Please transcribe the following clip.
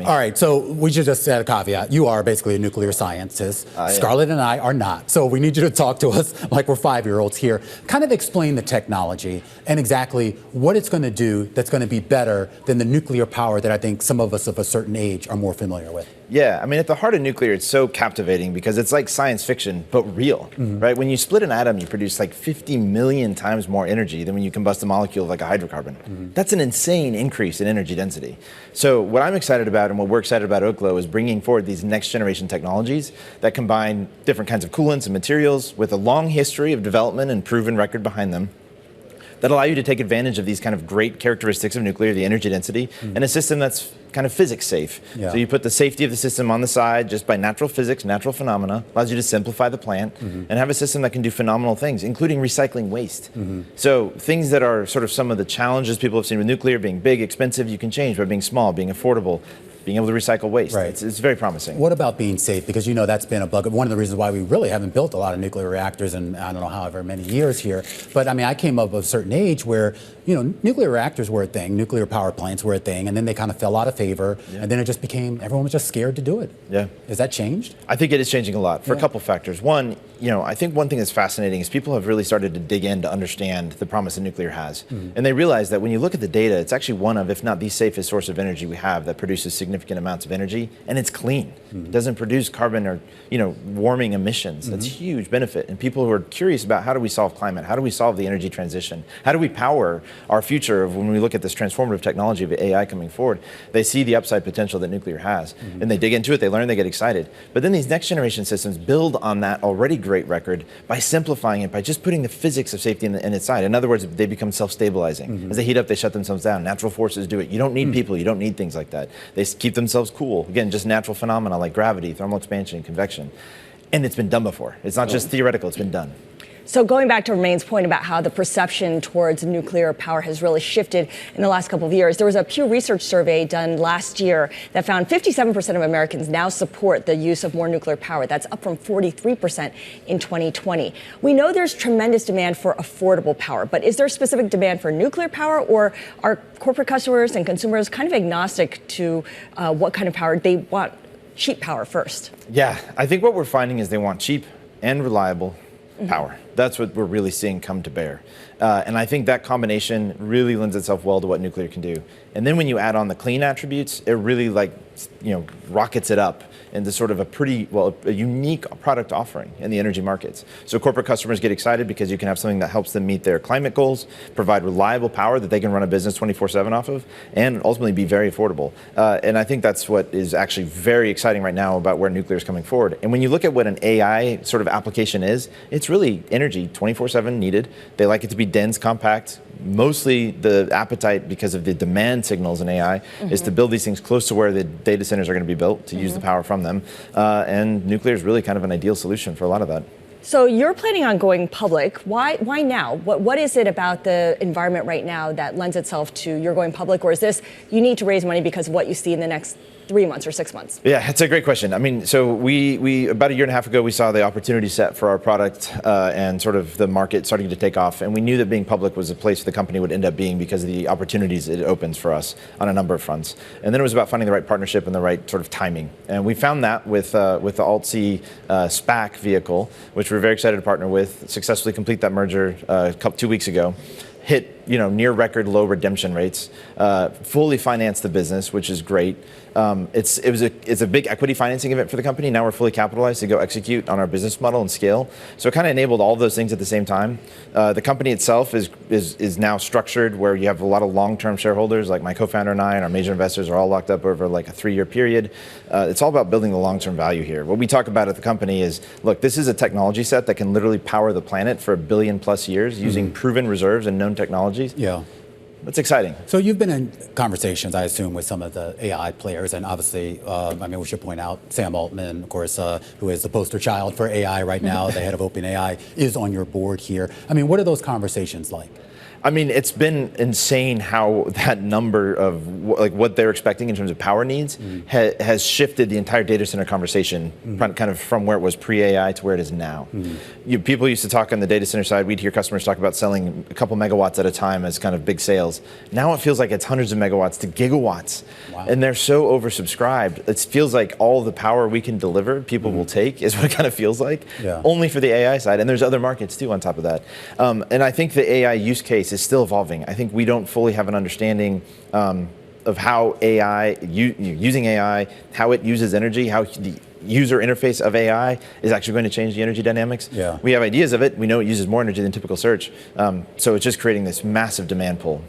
All right, so we should just add a caveat. You are basically a nuclear scientist. Scarlett and I are not. So we need you to talk to us like we're 5-year-olds here. Kind of explain the technology and exactly what it's going to do that's going to be better than the nuclear power that I think some of us of a certain age are more familiar with. Yeah, I mean, at the heart of nuclear, it's so captivating because it's like science fiction, but real, right? When you split an atom, you produce like 50 million times more energy than when you combust a molecule of like a hydrocarbon. That's an insane increase in energy density. So what I'm excited about and what we're excited about at Oklo is bringing forward these next generation technologies that combine different kinds of coolants and materials with a long history of development and proven record behind them, that allow you to take advantage of these kind of great characteristics of nuclear, the energy density, and a system that's kind of physics safe. So you put the safety of the system on the side just by natural physics, natural phenomena, allows you to simplify the plant and have a system that can do phenomenal things, including recycling waste. So things that are sort of some of the challenges people have seen with nuclear, being big, expensive, you can change by being small, being affordable, being able to recycle waste. Right. It's very promising. What about being safe? Because you know that's been a bug. One of the reasons why we really haven't built a lot of nuclear reactors in I don't know however many years here. But I mean, I came up of a certain age where nuclear reactors were a thing, nuclear power plants were a thing, and then they kind of fell out of favor, and then it just became everyone was just scared to do it. Yeah. Has that changed? I think it is changing a lot for a couple factors. One, I think one thing that's fascinating is people have really started to dig in to understand the promise that nuclear has. And they realize that when you look at the data, it's actually one of, if not the safest source of energy we have that produces significant amounts of energy, and it's clean. It doesn't produce carbon or, warming emissions. That's a huge benefit. And people who are curious about how do we solve climate, how do we solve the energy transition, how do we power our future of when we look at this transformative technology of AI coming forward, they see the upside potential that nuclear has. And they dig into it, they learn, they get excited. But then these next generation systems build on that already great record by simplifying it, by just putting the physics of safety in its side. In other words, they become self-stabilizing. As they heat up, they shut themselves down. Natural forces do it. You don't need people, you don't need things like that. They keep themselves cool. Again, just natural phenomena like gravity, thermal expansion, convection. And it's been done before. It's not just theoretical, it's been done. So going back to Romain's point about how the perception towards nuclear power has really shifted in the last couple of years, there was a Pew Research survey done last year that found 57% of Americans now support the use of more nuclear power. That's up from 43% in 2020. We know there's tremendous demand for affordable power, but is there specific demand for nuclear power, or are corporate customers and consumers kind of agnostic to what kind of power they want? Cheap power first. Yeah, I think what we're finding is they want cheap and reliable power. That's what we're really seeing come to bear. And I think that combination really lends itself well to what nuclear can do. And then when you add on the clean attributes, it really rockets it up into sort of a unique product offering in the energy markets. So corporate customers get excited because you can have something that helps them meet their climate goals, provide reliable power that they can run a business 24/7 off of, and ultimately be very affordable. And I think that's what is actually very exciting right now about where nuclear is coming forward. And when you look at what an AI sort of application is, it's really energy 24/7 needed. They like it to be dense, compact. Mostly the appetite, because of the demand signals in AI, is to build these things close to where the data centers are going to be built to use the power from them. And nuclear is really kind of an ideal solution for a lot of that. So you're planning on going public. Why now? What is it about the environment right now that lends itself to you're going public, or is this you need to raise money because of what you see in the next 3 months or 6 months? Yeah, that's a great question. I mean, so we about a year and a half ago, we saw the opportunity set for our product and sort of the market starting to take off. And we knew that being public was a place the company would end up being because of the opportunities it opens for us on a number of fronts. And then it was about finding the right partnership and the right sort of timing. And we found that with the Alt-C SPAC vehicle, which we're very excited to partner with, successfully complete that merger 2 weeks ago. Hit near record low redemption rates, fully financed the business, which is great. It's a big equity financing event for the company. Now we're fully capitalized to go execute on our business model and scale. So it kind of enabled all of those things at the same time. The company itself is now structured where you have a lot of long-term shareholders, like my co-founder and I, and our major investors are all locked up over like a 3-year period. It's all about building the long-term value here. What we talk about at the company is, look, this is a technology set that can literally power the planet for 1 billion+ years using proven reserves and known technologies. Yeah. That's exciting. So you've been in conversations, I assume, with some of the AI players, and obviously, we should point out Sam Altman, of course, who is the poster child for AI right now, the head of OpenAI, is on your board here. I mean, what are those conversations like? I mean, it's been insane how that number of what they're expecting in terms of power needs has shifted the entire data center conversation kind of from where it was pre-AI to where it is now. People used to talk on the data center side, we'd hear customers talk about selling a couple megawatts at a time as kind of big sales. Now it feels like it's hundreds of megawatts to gigawatts. Wow. And they're so oversubscribed. It feels like all the power we can deliver, people will take, is what it kind of feels like, only for the AI side. And there's other markets too on top of that. And I think the AI use case is still evolving. I think we don't fully have an understanding of how AI, using AI, how it uses energy, how the user interface of AI is actually going to change the energy dynamics. We have ideas of it. We know it uses more energy than typical search. So it's just creating this massive demand pull.